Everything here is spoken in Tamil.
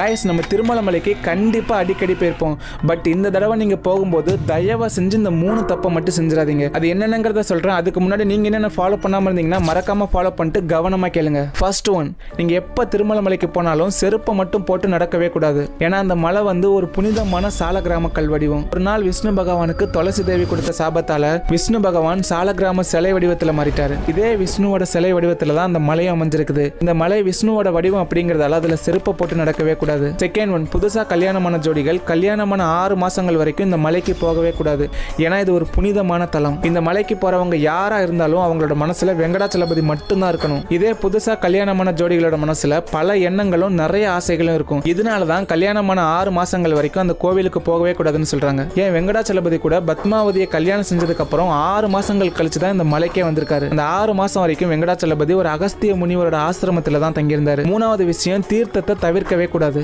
கைஸ், நம்ம திருமலைமலைக்கு கண்டிப்பாக அடிக்கடி போயிருப்போம். பட் இந்த தடவை நீங்கள் போகும்போது தயவு செஞ்சு இந்த 3 தப்பை மட்டும் செஞ்சிடாதீங்க. அது என்னென்னங்கிறத சொல்கிறேன். அதுக்கு முன்னாடி நீங்கள் என்னென்ன ஃபாலோ பண்ணாமல் இருந்தீங்கன்னா மறக்காமல் ஃபாலோ பண்ணிட்டு கவனமாக கேளுங்க. ஃபர்ஸ்ட் ஒன், நீங்கள் எப்போ திருமலைமலைக்கு போனாலும் செருப்பை மட்டும் போட்டு நடக்கவே கூடாது. ஏன்னா அந்த மலை வந்து ஒரு புனிதமான சால கிராம கல் வடிவம். ஒரு நாள் விஷ்ணு பகவானுக்கு துளசி தேவி கொடுத்த சாபத்தால் விஷ்ணு பகவான் சால கிராம சிலை வடிவத்தில் மாறிட்டாரு. இதே விஷ்ணுவோட சிலை வடிவத்தில் தான் அந்த மலையும் அமைஞ்சிருக்குது. இந்த மலை விஷ்ணுவோட வடிவம் அப்படிங்கிறதால அதில் செருப்பை போட்டு நடக்கவே கூடாது. செகண்ட் ஒன், புதுசா கல்யாணமான ஜோடிகள் கல்யாணமான 6 மாசங்கள் வரைக்கும் இந்த மலைக்கு போகவே கூடாது. ஏன்னா இது ஒரு புனிதமான தலம். இந்த மலைக்கு போறவங்க யாரா இருந்தாலும் அவங்களோட மனசுல வெங்கடாச்சலபதி மட்டும்தான் இருக்கணும். இதே புதுசா கல்யாணமான ஜோடிகளோட மனசுல பல எண்ணங்களும் நிறைய ஆசைகளும் இருக்கும். இதனாலதான் கல்யாணமான 6 மாசங்கள் வரைக்கும் அந்த கோவிலுக்கு போகவே கூடாதுன்னு சொல்றாங்க. ஏன் வெங்கடாச்சலபதி கூட பத்மாவதியை கல்யாணம் செஞ்சதுக்கு அப்புறம் 6 மாசங்கள் கழிச்சு தான் இந்த மலைக்கே வந்திருக்காரு. அந்த 6 மாசம் வரைக்கும் வெங்கடாச்சலபதி ஒரு அகஸ்திய முனிவரோட ஆசிரமத்துல தான் தங்கியிருந்தாரு. 3வது விஷயம், தீர்த்தத்தை தவிர்க்கவே கூடாது.